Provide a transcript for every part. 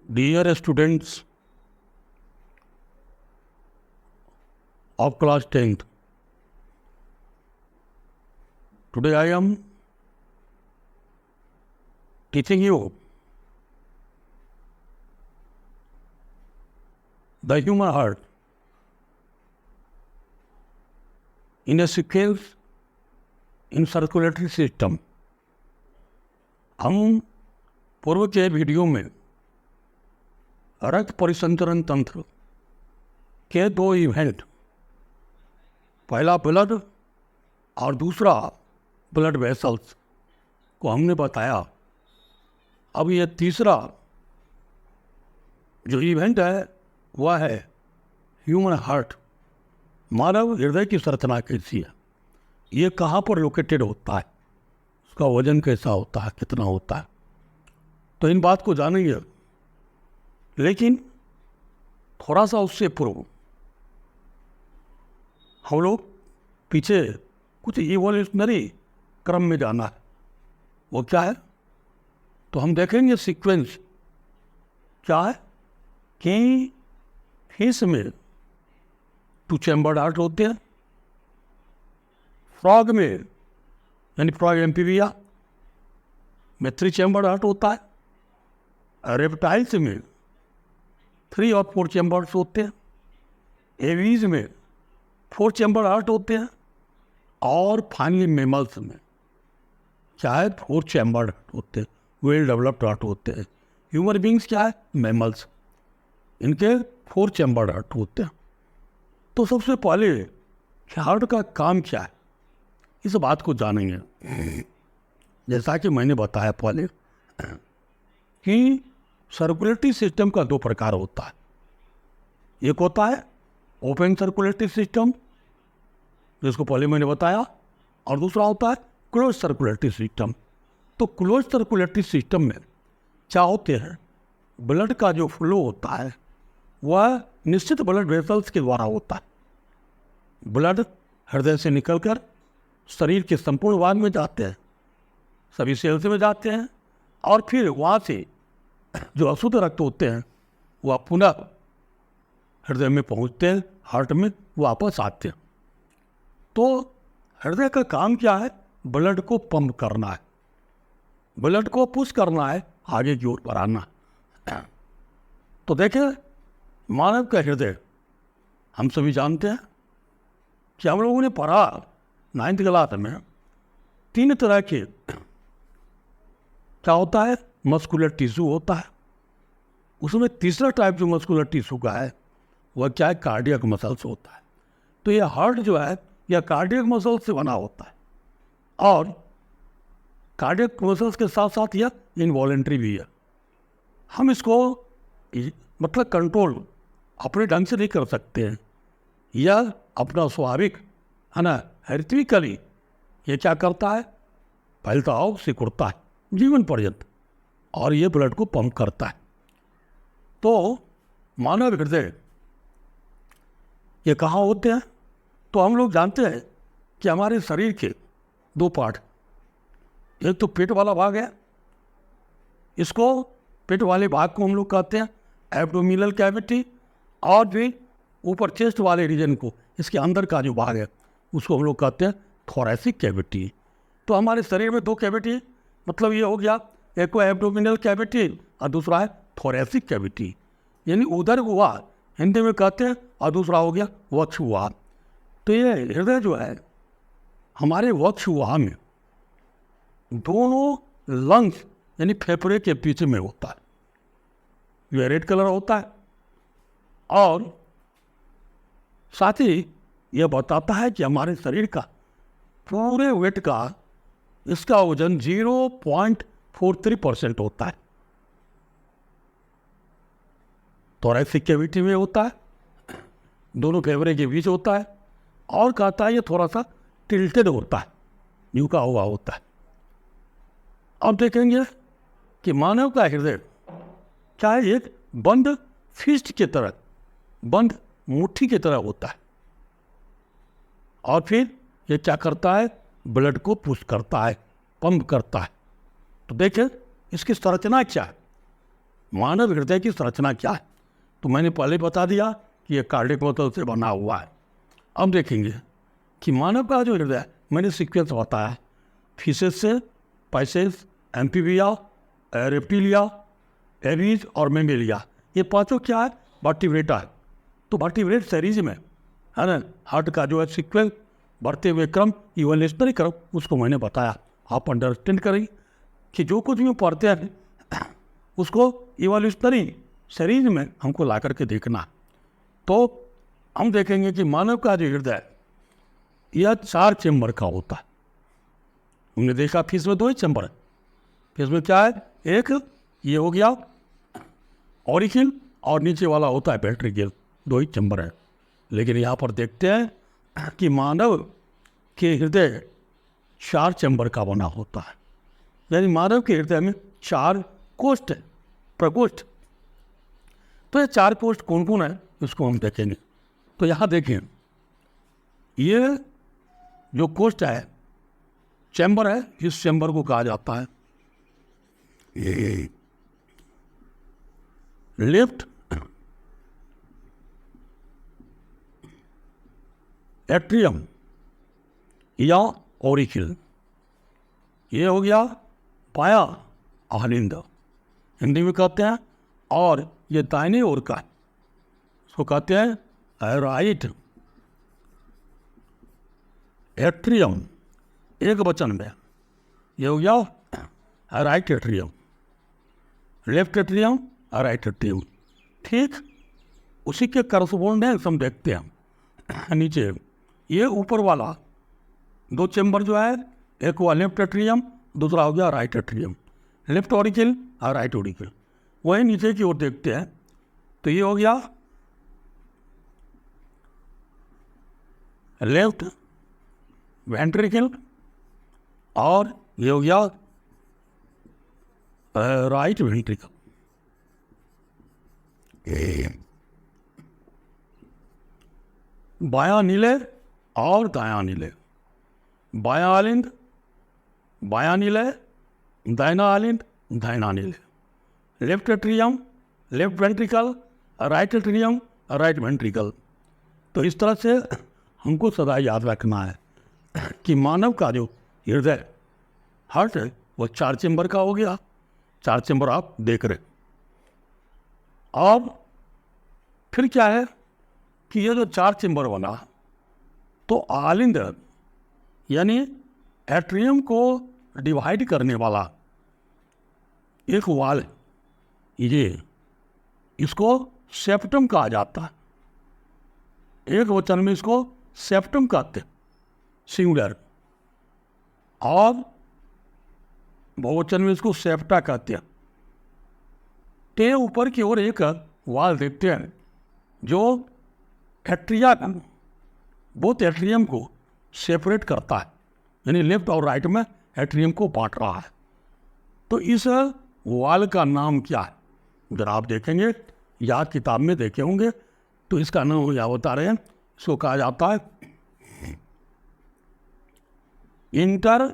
Dear students of class 10th, today I am teaching you the human heart in a sequence in circulatory system. हम पूर्व के video में रक्त परिसंचरण तंत्र के दो इवेंट, पहला ब्लड और दूसरा ब्लड वेसल्स को हमने बताया। अब ये तीसरा जो इवेंट है वह है ह्यूमन हार्ट, मानव हृदय की संरचना कैसी है, ये कहाँ पर लोकेटेड होता है, उसका वजन कैसा होता है, कितना होता है, तो इन बात को जानेंगे। लेकिन थोड़ा सा उससे पूर्व हम लोग पीछे कुछ इवोल्यूशनरी क्रम में जाना है। वो क्या है तो हम देखेंगे सीक्वेंस क्या है कि फिश में 2 चैम्बर्ड हार्ट होते हैं, फ्रॉग में यानी फ्रॉग एम्फीबिया में 3 चैम्बर्ड हार्ट होता है, रेप्टाइल्स में 3 और 4 चैम्बर्स होते हैं, एवीज में 4 चैम्बर हार्ट होते हैं और फाइनली मेमल्स में क्या है 4 चैम्बर्ड हार्ट होते हैं, वेल डेवलप्ड हार्ट होते हैं। ह्यूमन बींग्स क्या है मेमल्स, इनके 4 चैम्बर्ड हार्ट होते हैं। तो सबसे पहले हार्ट का काम क्या है इस बात को जानेंगे। जैसा कि मैंने बताया पहले कि सर्कुलेटरी सिस्टम का 2 प्रकार होता है। एक होता है ओपन सर्कुलेटरी सिस्टम जिसको पहले मैंने बताया, और दूसरा होता है क्लोज सर्कुलेटरी सिस्टम। तो क्लोज सर्कुलेटरी सिस्टम में क्या होते हैं, ब्लड का जो फ्लो होता है वह निश्चित ब्लड वेसल्स के द्वारा होता है। ब्लड हृदय से निकलकर शरीर के संपूर्ण भाग में जाते हैं, सभी सेल्स में जाते हैं, और फिर वहाँ से जो अशुद्ध रक्त होते हैं वह पुनः हृदय में पहुंचते हैं, हार्ट में वापस आते हैं। तो हृदय का काम क्या है, ब्लड को पंप करना है, ब्लड को पुश करना है, आगे की ओर बढ़ाना। तो देखें मानव का हृदय हम सभी जानते हैं कि हम लोगों ने पढ़ा 9th क्लास में 3 तरह के क्या होता है मस्कुलर टिश्यू होता है। उसमें तीसरा टाइप जो मस्कुलर टिश्यू का है वह क्या है कार्डियक मसल्स होता है। तो ये हार्ट जो है यह कार्डियक मसल्स से बना होता है, और कार्डियक मसल्स के साथ साथ यह इनवॉलेंट्री भी है। हम इसको मतलब कंट्रोल अपने ढंग से नहीं कर सकते हैं, यह अपना स्वाभाविक है ना, हेरिथमिकली ये क्या करता है फैलता और सिकुड़ता है जीवन पर्यंत, और ये ब्लड को पंप करता है। तो मानव हृदय ये कहाँ होते हैं, तो हम लोग जानते हैं कि हमारे शरीर के 2 पार्ट, एक तो पेट वाला भाग है, इसको पेट वाले भाग को हम लोग कहते हैं एब्डोमिनल कैविटी, और भी ऊपर चेस्ट वाले रीजन को, इसके अंदर का जो भाग है उसको हम लोग कहते हैं थोरैसिक कैविटी। तो हमारे शरीर में 2 कैविटी, मतलब ये हो गया एक को एब्डोमिनल कैविटी और दूसरा है थोरैसिक कैविटी, यानी उदर गुहा हिंदी में कहते हैं, और दूसरा हो गया वक्ष गुहा। तो ये हृदय जो है हमारे वक्ष गुहा में दोनों लंग्स यानी फेफड़े के पीछे में होता है, ये रेड कलर होता है, और साथ ही यह बताता है कि हमारे शरीर का पूरे वेट का इसका वजन 0.43% होता है, थोरैसिक कैविटी में होता है, दोनों फेफड़े के बीच होता है, और कहता है ये थोड़ा सा टिल्टेड होता है, झुका हुआ होता है। अब देखेंगे कि मानव का हृदय क्या है, एक बंद फिस्ट की तरह, बंद मुट्ठी की तरह होता है, और फिर ये क्या करता है ब्लड को पुश करता है, पंप करता है। तो देखें इसकी संरचना क्या है, मानव हृदय की संरचना क्या है। तो मैंने पहले बता दिया कि ये कार्डियक मसल से बना हुआ है। अब देखेंगे कि मानव का जो हृदय, मैंने सीक्वेंस बताया, फीसेस से पैसेज, एम्फीबिया, रेप्टिलिया, एवीज और मेमेलिया, ये पांचों क्या है, वर्टिब्रेटा है। तो वर्टिब्रेट सीरीज में है ना, हार्ट का जो है सीक्वेंस, बढ़ते हुए क्रम, इवोल्यूशनरी क्रम, उसको मैंने बताया। आप अंडरस्टैंड करेंगे कि जो कुछ भी पढ़ते हैं उसको इवोल्यूशनरी सीरीज में हमको ला करके देखना। तो हम देखेंगे कि मानव का जो हृदय, यह 4 चेम्बर का होता है। हमने देखा फीस में 2 ही चैम्बर है। फीस में क्या है, एक ये हो गया ऑरिकिल और नीचे वाला होता है वेंट्रिकल, 2 ही चैम्बर है। लेकिन यहाँ पर देखते हैं कि मानव के हृदय 4 चैम्बर का बना होता है। यानी मानव के हृदय में 4 कोष्ठ है, प्रकोष्ठ। तो ये 4 कोष्ठ कौन कौन है, इसको हम देखेंगे। तो यहाँ देखें, ये जो कोष्ठ है, चैम्बर है, इस चैम्बर को कहा जाता है लेफ्ट एट्रियम या ऑरिकिल। ये हो गया बाया आलिंद, हिंदी में कहते हैं। और ये दाहिने ओर का, इसको कहते हैं राइट एट्रियम, एक वचन में। ये हो गया राइट एट्रियम, लेफ्ट एट्रियम और राइट एट्रियम। ठीक उसी के करस्पोंडेंस हम देखते हैं नीचे। ये ऊपर वाला 2 चैम्बर जो है, एक हुआ लेफ्ट एट्रियम, दूसरा हो गया राइट एट्रियम, लेफ्ट ऑरिकिल और राइट ऑरिकिल। वही नीचे की ओर देखते हैं तो ये हो गया लेफ्ट वेंट्रिकल और ये हो गया राइट वेंट्रिकल। बायां नीले और दायां नीले, बायां आलिंद, बायां नीले, दाहिना आलिंद, दाहिना नीले, left atrium, left ventricle, right atrium, right ventricle. तो इस तरह से हमको सदा याद रखना है कि मानव का जो हृदय, हार्ट है, वो 4 चैम्बर का हो गया। 4 चैम्बर आप देख रहे। और फिर क्या है कि ये जो 4 चैम्बर बना, तो आलिंद यानी एट्रियम को डिवाइड करने वाला एक वाल, ये इसको सेप्टम कहा जाता है। एक वचन में इसको सेप्टम कहते हैं, सिंगुलर, और बहुवचन में इसको सेप्टा कहते हैं। ते ऊपर की ओर एक वाल देखते हैं जो एट्रिया, बोथ एट्रियम को सेपरेट करता है, यानी लेफ्ट और राइट में एट्रियम को बांट रहा है। तो इस वाल का नाम क्या है, जरा आप देखेंगे, या किताब में देखे होंगे, तो इसका नाम या बता रहे हैं। इसको कहा जाता है इंटर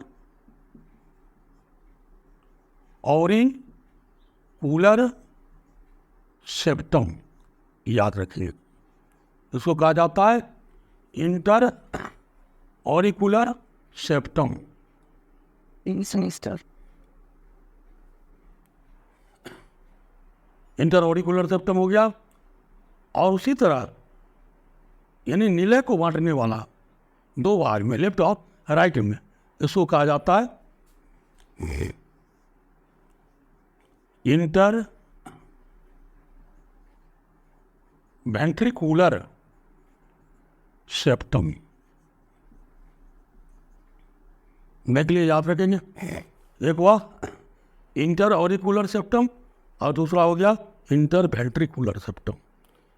ऑरिकुलर सेप्टम, याद रखिए। इसको कहा जाता है inter auricular septum. Inter auricular septum हो गया। और उसी तरह यानी नीले को बांटने वाला 2 भाग में, लेफ्ट और राइट में, इसको कहा जाता है इंटर वेंट्रिकुलर सेप्टम। मैं के लिए याद रखेंगे, एक हुआ इंटर ऑरिकुलर सेप्टम और दूसरा हो गया इंटर वेंट्रिकुलर सेप्टम।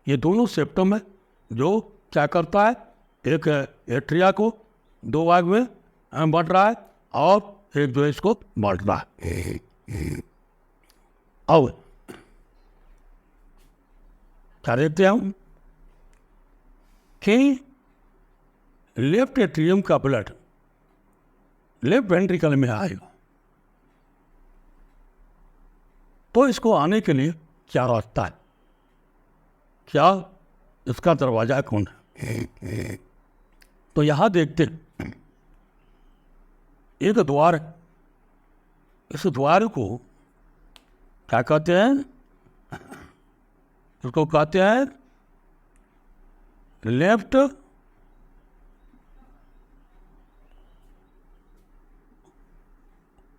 ये दोनों सेप्टम है जो क्या करता है, एक एट्रिया को 2 भाग में बांट रहा है और एक जो है इसको बांट रहा है। अब क्या देखते हैं हम कि लेफ्ट एट्रियम का ब्लड लेफ्ट वेंट्रिकल में आएगा, तो इसको आने के लिए क्या रास्ता है, क्या इसका दरवाजा कौन है। तो यहाँ देखते एक द्वार है, इस द्वार को क्या कहते हैं, इसको कहते हैं लेफ्ट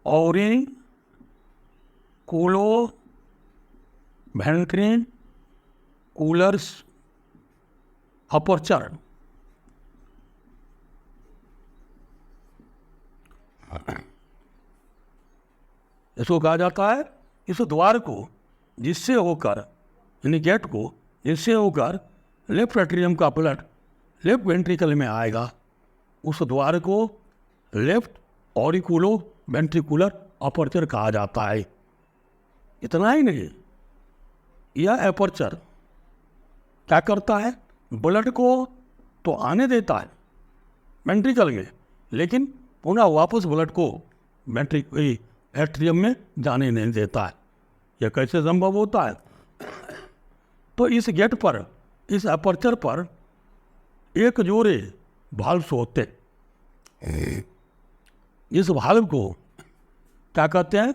ऑरिकुलोवेंट्रिकुलर अपर्चर। इसको कहा जाता है, इस द्वार को जिससे होकर, यानी गेट को जिससे होकर लेफ्ट एट्रियम का ब्लड लेफ्ट वेंट्रिकल में आएगा, उस द्वार को लेफ्ट ऑरिकुलोवेंट्रिकुलर अपर्चर कहा जाता है। इतना ही नहीं, यह अपर्चर क्या करता है, ब्लड को तो आने देता है वेंट्रिकल में, लेकिन पुनः वापस ब्लड को एट्रियम में जाने नहीं देता है। यह कैसे संभव होता है? तो इस गेट पर, इस अपर्चर पर एक जोड़े वाल्व्स होते हैं। इस वाल्व को क्या कहते हैं,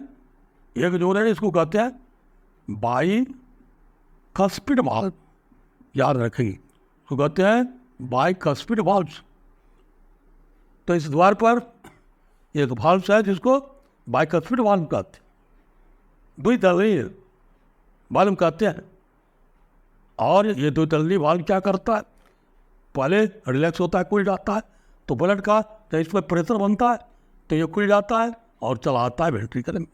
एक जोड़े, इसको कहते हैं बाइकस्पिड वाल्व। याद रखेंगे, इसको कहते हैं बाइकस्पिड वाल्व्स। तो इस द्वार पर एक वाल्व है जिसको बाइकस्पिड वाल्व कहते हैं, द्विदलीय वाल्व कहते हैं। और ये द्विदलीय वाल्व क्या करता है, पहले रिलैक्स होता है, खुल जाता है, तो ब्लड का तो इस पर प्रेशर बनता है, तो ये खुल जाता है और चला आता है वेंट्रिकल में,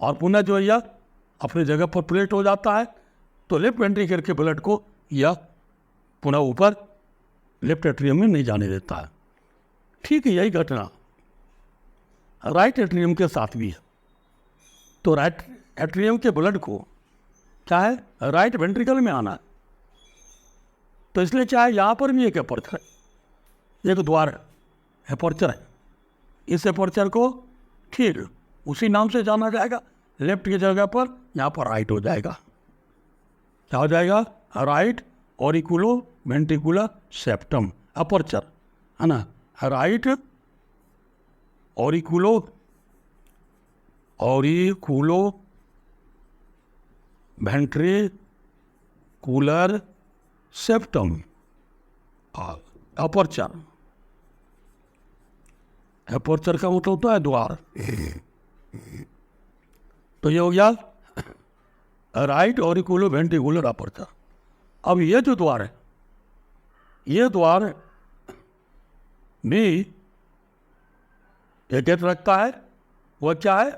और पुनः जो यह अपनी जगह पर प्लेट हो जाता है, तो लेफ्ट वेंट्रिकल के ब्लड को यह पुनः ऊपर लेफ्ट एट्रियम में नहीं जाने देता है। ठीक है, यही घटना राइट एट्रियम के साथ भी है। तो राइट एट्रियम के ब्लड को क्या है, राइट वेंट्रिकल में आना है, तो इसलिए चाहे यहाँ पर भी एक अपर्चर है, एक द्वार है, अपर्चर है। इस अपर्चर को ठीक उसी नाम से जाना जाएगा, लेफ्ट की जगह पर यहाँ पर राइट हो जाएगा। क्या हो जाएगा, राइट ऑरिकुलोवेंट्रिकुलर सेप्टम अपर्चर, है ना, राइट ऑरिकुलोवेंट्रिकुलर सेप्टम अपर्चर। अपर्चर का मतलब होता है द्वार। तो ये हो गया राइट ऑरिकुलोवेंट्रिकुलर अपर्चर। अब ये जो द्वार है, ये द्वार भी एक गेट रखता है, वह क्या है,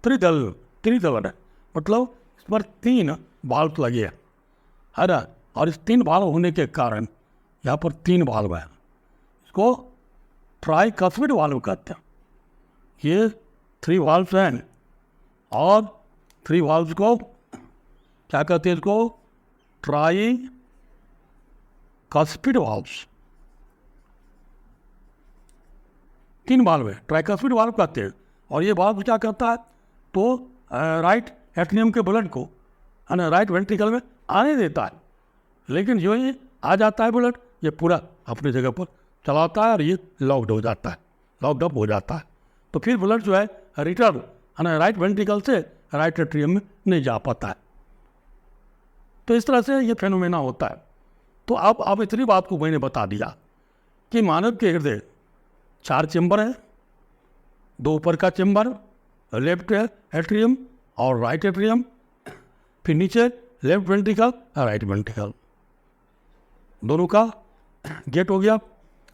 त्रिदल है, मतलब इस पर 3 वाल्व लगे हैं, है ना। और इस 3 वाल्व होने के कारण यहाँ पर 3 वाल्व है, इसको ट्राइकस्पिड वाल्व कहते हैं। ये 3 वाल्व हैं, और 3 वाल्व को क्या कहते हैं, इसको ट्राइकस्पिड वाल्व्स। 3 वाल्व है, ट्राइकस्पिड वाल्व कहते हैं। और ये वाल्व क्या करता है, तो राइट एट्रियम के ब्लड को, है ना, राइट वेंट्रिकल में आने देता है, लेकिन जो ये आ जाता है ब्लड, ये पूरा अपनी जगह पर चलाता है और ये लॉक्ड हो जाता है, लॉक्ड अप हो जाता है। तो फिर ब्लड जो है रिटर्न, है ना, राइट वेंट्रिकल से राइट एट्रियम में नहीं जा पाता है। तो इस तरह से ये फेनोमेना होता है। तो अब इतनी बात को मैंने बता दिया कि मानव के हृदय 4 चेंबर है, 2 ऊपर का चेंबर, लेफ्ट एट्रियम और राइट एट्रियम, फिर नीचे लेफ्ट वेंट्रिकल और राइट वेंट्रिकल, दोनों का गेट हो गया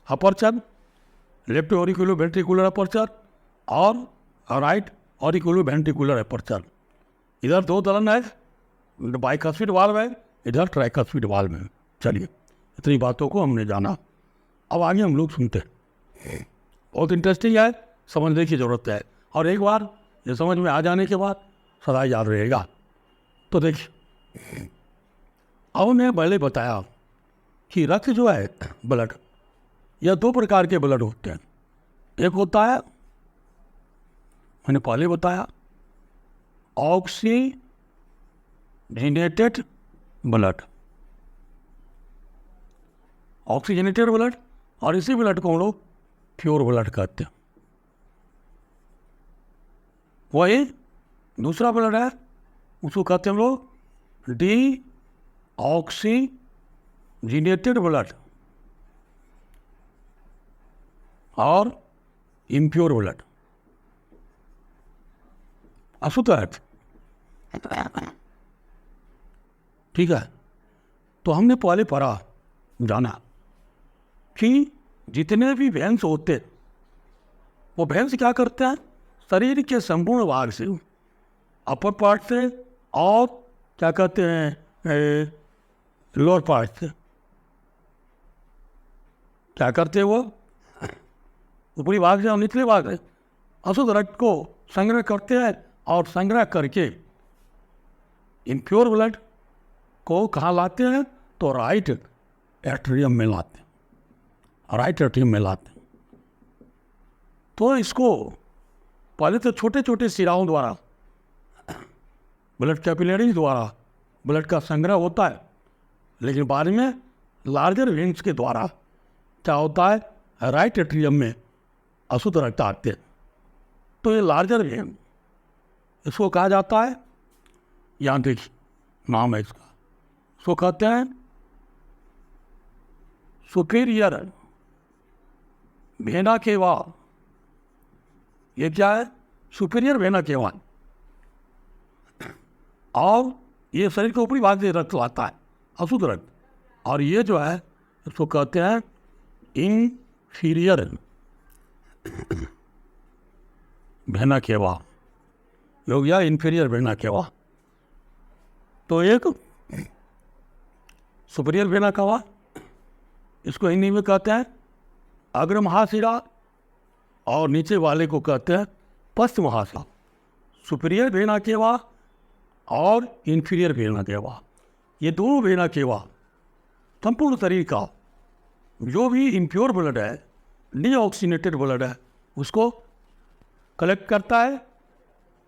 अपर्चर, लेफ्ट ऑरिकुलोवेंट्रिकुलर अपर्चर और राइट ऑरिकुलोवेंट्रिकुलर अपर्चर। इधर 2 दलन है, बाइकस्पिड वाल्व है, इधर ट्राइकस्पिड वाल्व है। चलिए, इतनी बातों को हमने जाना, अब आगे हम लोग सुनते हैं। बहुत इंटरेस्टिंग है, समझने की ज़रूरत है, और एक बार ये समझ में आ जाने के बाद सदा याद रहेगा। तो देखिए, अब मैं पहले बताया कि रक्त जो है, ब्लड, यह 2 प्रकार के ब्लड होते हैं। एक होता है, मैंने पहले बताया, oxidative oxygenated blood, oxygenated blood, और इसी ब्लड को हम लोग प्योर ब्लड कहते हैं। वही दूसरा ब्लड है, उसको कहते हैं हम लोग डी ऑक्सीजनेटेड ब्लड और इम्प्योर ब्लड, अशुद्ध है। ठीक है, तो हमने पहले पढ़ा जाना कि जितने भी वेन्स होते वो वेन्स क्या करते हैं, शरीर के संपूर्ण भाग से, अपर पार्ट से और क्या कहते हैं लोअर पार्ट से, क्या करते हैं वो ऊपरी भाग से और निचले भाग से अशुद्ध रक्त को संग्रह करते हैं, और संग्रह करके इम्प्योर ब्लड को कहाँ लाते हैं, तो राइट एट्रियम में लाते हैं, राइट एट्रियम में लाते हैं। तो इसको पहले तो छोटे छोटे सिराओं द्वारा, ब्लड कैपिलरीज द्वारा ब्लड का संग्रह होता है, लेकिन बाद में लार्जर वेन्स के द्वारा क्या होता है, राइट एट्रियम में अशुद्ध रक्त आते हैं। तो ये लार्जर वेन, इसको कहा जाता है, यहाँ देखिए नाम है इसका, इसको कहते हैं सुपीरियर वेना केवा। ये क्या है, सुपीरियर वेना केवा, और ये शरीर के ऊपरी भाग से रक्त लाता है, अशुद्ध रक्त, और ये जो है इसको कहते हैं इंफीरियर वेना केवा, हो गया इंफीरियर वेना केवा। तो एक सुपीरियर वेना केवा, इसको हिंदी में कहते हैं अग्र महाशिरा, और नीचे वाले को कहते हैं पश्च महाशिरा। सुपीरियर वेना केवा और इंफीरियर वेना केवा, ये दोनों वेना केवा संपूर्ण शरीर का जो भी इम्प्योर ब्लड है, डीऑक्सीजनेटेड ब्लड है, उसको कलेक्ट करता है,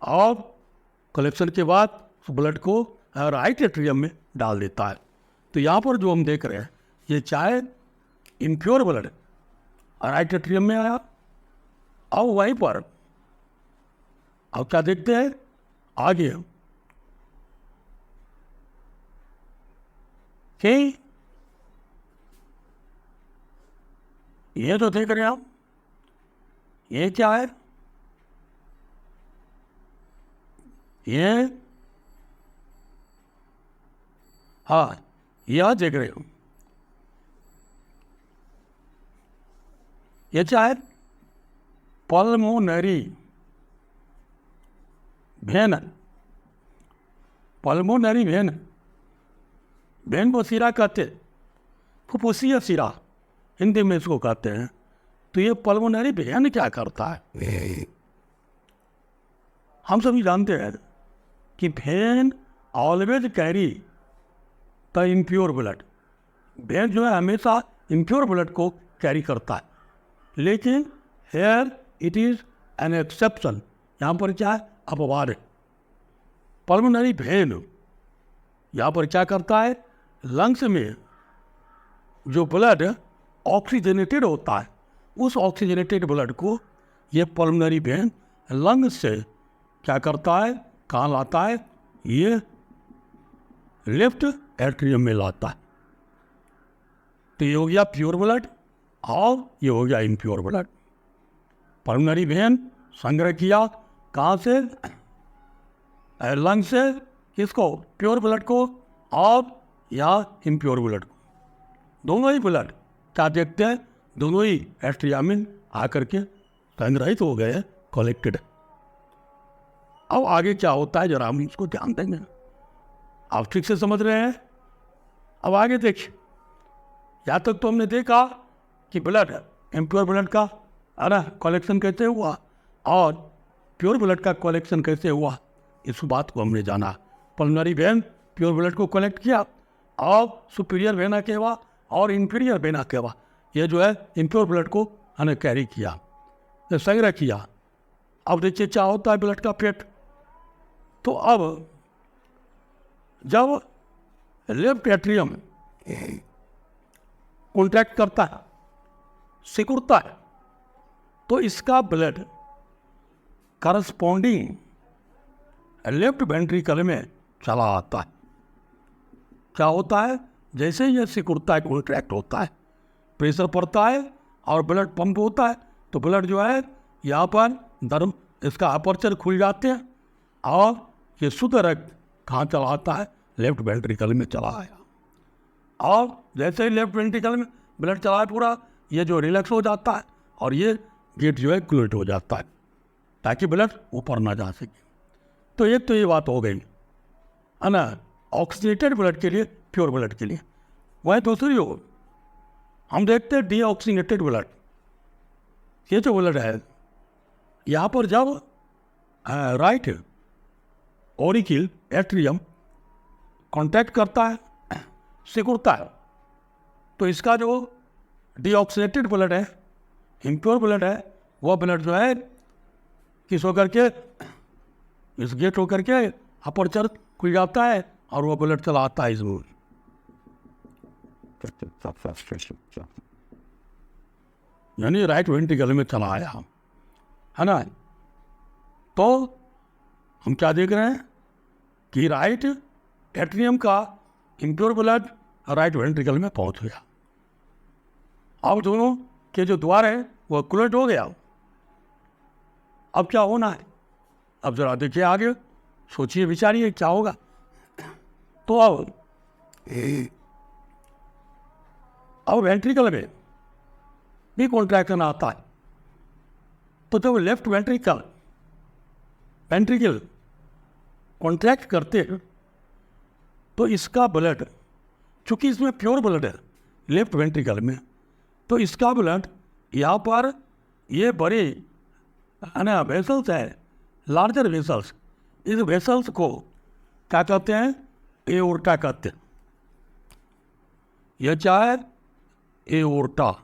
और कलेक्शन के बाद उस ब्लड को राइट एट्रियम में डाल देता है। तो यहाँ पर जो हम देख रहे हैं, ये चाहे इम्प्योर ब्लड राइट एट्रियम में आया, और वहीं पर अब क्या देखते हैं आगे कि ये जो देख रहे हैं आप, ये क्या है, ये हाँ यह देख रहे हो, ये क्या है, pulmonary vein, pulmonary vein, when को सिरा कहते, फुफ्फुसीय सिरा हिंदी में इसको कहते हैं। तो ये पल्मोनरी वेन क्या करता है, हम सभी जानते हैं कि when always carry the impure blood, when जो है हमेशा इम्प्योर ब्लड को कैरी करता है, लेकिन here it is an exception, यहाँ पर क्या है, अपवाद है। पल्मोनरी वेन यहाँ पर क्या करता है, लंग्स में जो ब्लड ऑक्सीजनेटेड होता है, उस ऑक्सीजनेटेड ब्लड को ये पल्मोनरी वेन लंग से क्या करता है, कहाँ लाता है, ये लेफ्ट एट्रियम में लाता है। तो ये हो गया प्योर ब्लड और ये हो गया इम्प्योर ब्लड। पल्मोनरी वेन संग्रह किया कहाँ से, लंग से, किसको, प्योर ब्लड को और या इम्प्योर ब्लड को, दोनों ही ब्लड क्या देखते हैं, दोनों ही एट्रिया में आकर के संग्रहित हो गए, कलेक्टेड। अब आगे क्या होता है जरा हम इसको ध्यान देंगे, आप ठीक से समझ रहे हैं। अब आगे देखिए, यहाँ तक तो हमने देखा कि ब्लड इम्प्योर ब्लड का है ना कलेक्शन कैसे हुआ और प्योर ब्लड का कलेक्शन कैसे हुआ, इस बात को हमने जाना। पल्मोनरी वेन प्योर ब्लड को कलेक्ट किया और सुपीरियर वेना केवा और इंफीरियर वेना केवा ये जो है इम्प्योर ब्लड को हमें कैरी किया, संग्रह किया। अब देखिए क्या होता है ब्लड का पेट। तो अब जब लेफ्ट एट्रियम कॉन्ट्रैक्ट करता है, सिकुड़ता है, तो इसका ब्लड करस्पॉन्डिंग लेफ्ट वेंट्रिकल में चला आता है। क्या होता है, जैसे ये सिकुड़ता है, कॉन्ट्रैक्ट होता है, प्रेशर पड़ता है और ब्लड पंप होता है, तो ब्लड जो है यहाँ पर धर्म इसका अपर्चर खुल जाते हैं और ये शुद्ध रक्त कहाँ चला आता है, लेफ्ट वेंट्रिकल में चला आया। और जैसे ही लेफ्ट वेंट्रिकल में ब्लड चला है पूरा, ये जो रिलैक्स हो जाता है और ये गेट जो है क्लोज हो जाता है ताकि ब्लड ऊपर ना जा सके। तो एक तो ये बात हो गई है ना, ऑक्सीनेटेड ब्लड के लिए, प्योर ब्लड के लिए। वह दूसरी ओर हम देखते हैं डीऑक्सीनेटेड ब्लड। ये जो ब्लड है यहाँ पर जब राइट ऑरिकिल एट्रियम कॉन्टैक्ट करता है, सिकुड़ता है, तो इसका जो डीऑक्सीनेटेड ब्लड है, इम्प्योर ब्लड है, वह ब्लड जो है किस होकर के, इस गेट होकर के अपर्चर खुल जाता है और वह ब्लड चला आता है इस रूट, यानी राइट वेंट्रिकल में चला आया, है ना। तो हम क्या देख रहे हैं कि राइट एट्रियम का इम्प्योर ब्लड राइट वेंट्रिकल में पहुंच गया। अब दोनों के जो द्वार है वह क्लोज हो गया। अब क्या होना है, अब जरा देखिए आगे, सोचिए विचारिए क्या होगा। तो अब वेंट्रिकल में भी कॉन्ट्रैक्शन आता है, तो जब लेफ्ट वेंट्रिकल कॉन्ट्रैक्ट करते हैं तो इसका ब्लड, चूंकि इसमें प्योर ब्लड है लेफ्ट वेंट्रिकल में, तो इसका ब्लड यहाँ पर ये बड़े है ना वेसल्स है, लार्जर वेसल्स, इस वेसल्स को क्या कहते हैं, एओर्टा कहते हैं। यह क्या है, एओर्टा,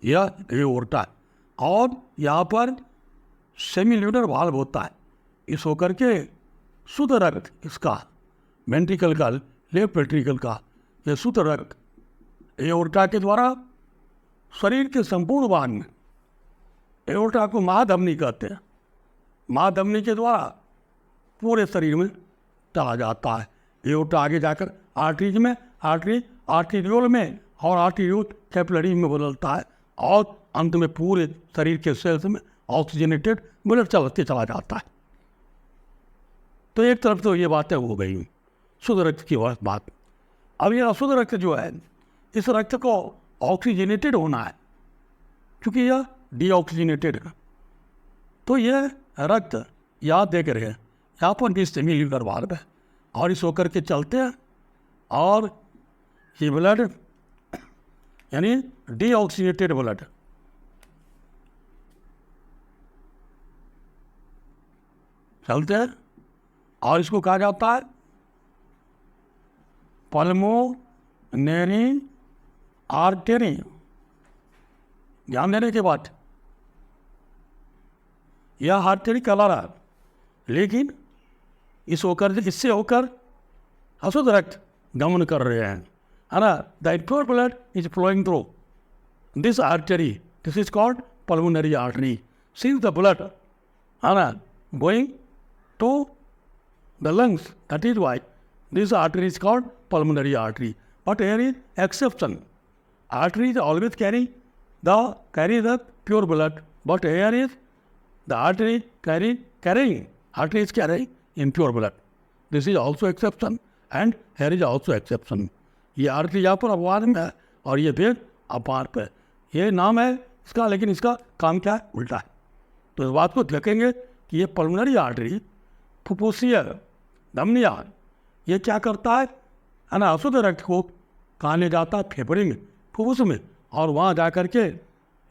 यह एओर्टा। और यहाँ पर सेमिल्यूनर वाल्व होता है, इस होकर के शुद्ध रक्त इसका वेंट्रिकल का, लेफ्ट वेंट्रिकल का यह शुद्ध रक्त एओर्टा के द्वारा शरीर के संपूर्ण भाग में, एओर्टा को महाधमनी कहते हैं, महाधमनी के द्वारा पूरे शरीर में चला जाता है। एओर्टा आगे जाकर आर्टरीज में, आर्टीरियोल में और आर्टीरियोल कैपिलरी में बदलता है और अंत में पूरे शरीर के सेल्स में ऑक्सीजनेटेड ब्लड चलते चला जाता है। तो एक तरफ तो ये बातें हो गई शुद्ध रक्त की बात। अब ये अशुद्ध रक्त जो है, इस रक्त को ऑक्सीजनेटेड होना है, क्योंकि यह डीऑक्सीजनेटेड है। तो यह रक्त याद देख रहे हैं, यहाँ पर भी सेमिल्यूनर वाल्व है और इस होकर के चलते हैं और ये ब्लड यानी डीऑक्सीनेटेड ब्लड चलते हैं और इसको कहा जाता है पल्मोनरी आर्टरी। ध्यान देने के बाद यह आर्टरी कला रहा, लेकिन इससे होकर अशुद्ध रक्त गमन कर रहे हैं, है ना। The impure blood is flowing through this artery, this is called pulmonary artery. Since the blood, है ना, going to the lungs, that is why this artery is called pulmonary artery. But here is exception. Arteries always carry the pure blood, but here is the artery carrying impure blood. This is also exception and here is also exception. ये artery यहाँ पर अपवाद में है और ये फिर अपार पे, ये नाम है इसका, लेकिन इसका काम क्या है, उल्टा है। तो इस बात को देखेंगे कि ये पल्मोनरी आर्टरी, फुफ्फुसीय धमनियाँ, ये क्या करता है ना, अशुद्ध रक्त को कहाँ ले जाता है, फेफड़े में, फुफ्फुस में, और वहाँ जा कर के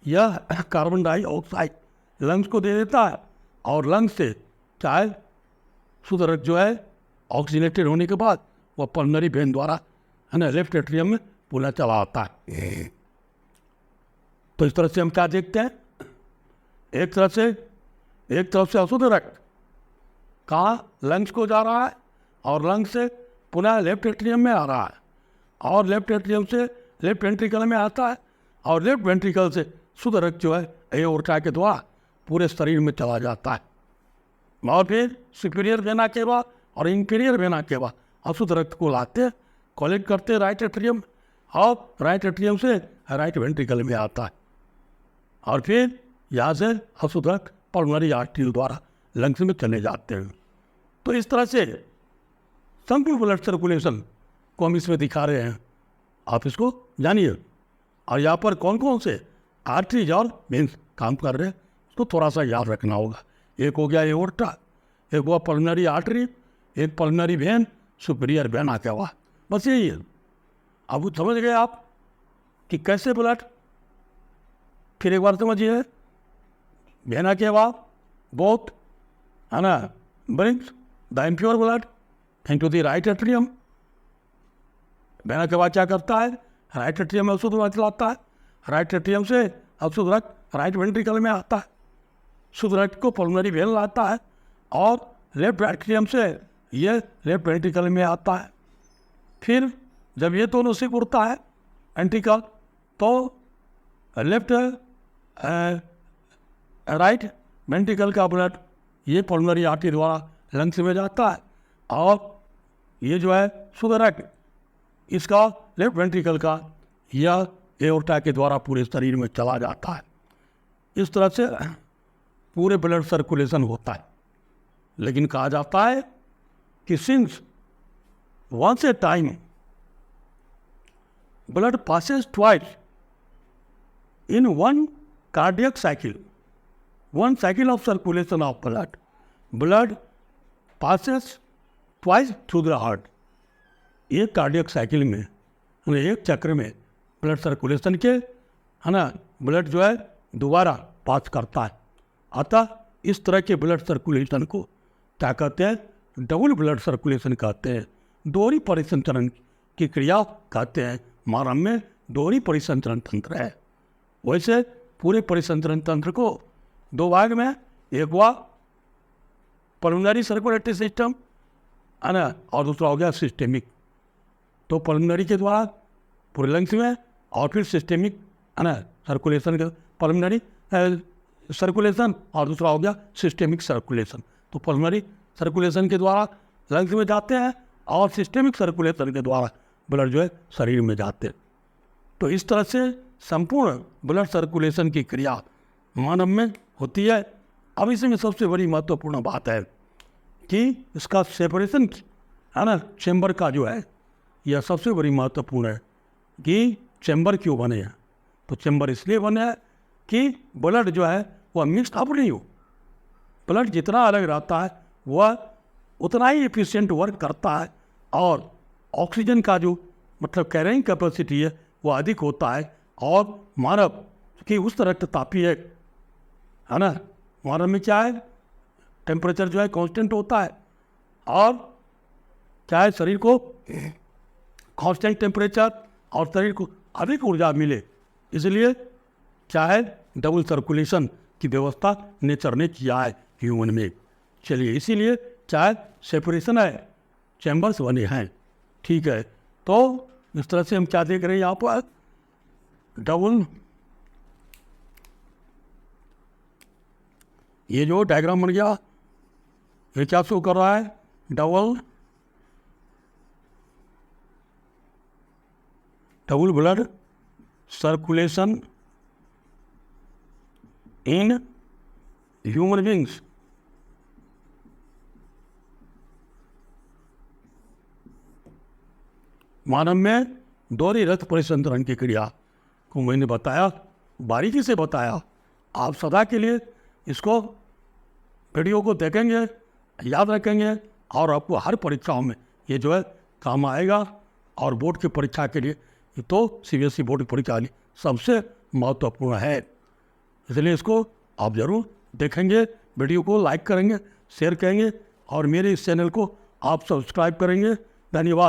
यह कार्बन डाइऑक्साइड लंग्स को दे देता है और लंग्स से चाहे शुद्ध रक्त जो है ऑक्सीनेटेड होने के बाद वह पल्मोनरी वेन द्वारा, है ना, लेफ्ट एट्रियम में पुनः चला आता है। तो इस तरह से हम क्या देखते हैं, एक तरफ से अशुद्ध रक्त कहाँ लंग्स को जा रहा है और लंग से पुनः लेफ्ट एट्रियम में आ रहा है, और लेफ्ट एट्रियम से लेफ्ट वेंट्रिकल में आता है, और लेफ्ट वेंट्रिकल से शुद्ध रक्त जो है एओर्टा के द्वारा पूरे शरीर में चला जाता है, और फिर सुपीरियर वेना के बाद और इंफीरियर वेना के बाद अशुद्ध रक्त को लाते हैं, कलेक्ट करते हैं राइट एट्रियम, और राइट एट्रियम से राइट वेंट्रिकल में आता है, और फिर यहाँ से अशुद्ध रक्त पल्मोनरी आर्टरी द्वारा लंग्स में चले जाते हैं। तो इस तरह से संपूर्ण ब्लड सर्कुलेशन को हम इसमें दिखा रहे हैं, आप इसको जानिए। और यहाँ पर कौन कौन से आर्टरीज और वेन्स काम कर रहे हैं उसको थोड़ा सा याद रखना होगा। एक हो गया एओर्टा, एक हुआ पल्मोनरी आर्टरी, एक पल्मोनरी वेन, सुपीरियर वेना क्या हुआ, बस यही है। अब समझ गए आप कि कैसे ब्लड, फिर एक बार समझिए, वेना के बाद बोथ है ना brings the impure blood into the right atrium. Vena के बाद क्या करता है, राइट एट्रियम में अशुद्ध रक्त लाता है, राइट एट्रियम से अशुद्ध रक्त राइट वेंट्रिकल में आता है, शुद्ध रक्त को पल्मोनरी वेन लाता है, और लेफ्ट एट्रियम से ये लेफ्ट वेंट्रिकल में आता है। फिर जब ये दोनों से उड़ता है वेंट्रिकल, तो लेफ्ट राइट वेंट्रिकल का ब्लड ये पल्मोनरी आर्टरी द्वारा लंग्स में जाता है, और ये जो है शुद्ध रक्त इसका लेफ्ट वेंट्रिकल का या एओर्टा के द्वारा पूरे शरीर में चला जाता है। इस तरह से पूरे ब्लड सर्कुलेशन होता है। लेकिन कहा जाता है कि since once a time blood passes twice in one cardiac cycle, one cycle of circulation of blood passes twice through the heart. एक कार्डियक साइकिल में, एक चक्र में ब्लड सर्कुलेशन के है ना ब्लड जो है दोबारा पास करता है। अतः इस तरह के ब्लड सर्कुलेशन को क्या कहते हैं, डबल ब्लड सर्कुलेशन कहते हैं, दोहरी परिसंचरण की क्रिया कहते हैं। मानव में दोहरी परिसंचरण तंत्र है। वैसे पूरे परिसंचरण तंत्र को दो भाग में, एक हुआ पल्मोनरी सर्कुलेटरी सिस्टम है ना, और दूसरा हो गया सिस्टेमिक। तो पल्मोनरी के द्वारा पूरे लंग्स में, और फिर सिस्टेमिक है ना सर्कुलेशन के, पल्मोनरी सर्कुलेशन और दूसरा हो गया सिस्टेमिक सर्कुलेशन। तो पल्मोनरी सर्कुलेशन के द्वारा लंग्स में जाते हैं, और सिस्टेमिक सर्कुलेशन के द्वारा ब्लड जो है शरीर में जाते हैं। तो इस तरह से संपूर्ण ब्लड सर्कुलेशन की क्रिया मानव में होती है। अब इसमें सबसे बड़ी महत्वपूर्ण बात है कि इसका सेपरेशन है ना चैम्बर का जो है, यह सबसे बड़ी महत्वपूर्ण है कि चैम्बर क्यों बने हैं। तो चैम्बर इसलिए बने हैं कि ब्लड जो है वह मिक्स अप नहीं हो। ब्लड जितना अलग रहता है वह उतना ही एफिशिएंट वर्क करता है, और ऑक्सीजन का जो मतलब कैरिंग कैपेसिटी है वह अधिक होता है। और मानव की उस रक्ततापी है ना, मानव में क्या है टेम्परेचर जो है कांस्टेंट होता है, और क्या है शरीर को कांस्टेंट टेम्परेचर और शरीर को अधिक ऊर्जा मिले, इसलिए क्या है डबल सर्कुलेशन की व्यवस्था नेचर ने किया है ह्यूमन में। चलिए इसीलिए चाहे सेपरेशन है, चैम्बर्स बने हैं, ठीक है। तो इस तरह से हम क्या देख रहे हैं यहाँ पर, डबल, ये जो डायग्राम बन गया ये क्या शो कर रहा है, double blood circulation in human beings. मानव में दोहरी रक्त परिसंचरण की क्रिया को मैंने बताया, बारीकी से बताया। आप सदा के लिए इसको वीडियो को देखेंगे, याद रखेंगे, और आपको हर परीक्षाओं में ये जो है काम आएगा। और बोर्ड की परीक्षा के लिए ये तो CBSE बोर्ड की परीक्षा लिए सबसे महत्वपूर्ण है, इसलिए इसको आप ज़रूर देखेंगे, वीडियो को लाइक करेंगे, शेयर करेंगे, और मेरे इस चैनल को आप सब्सक्राइब करेंगे। धन्यवाद।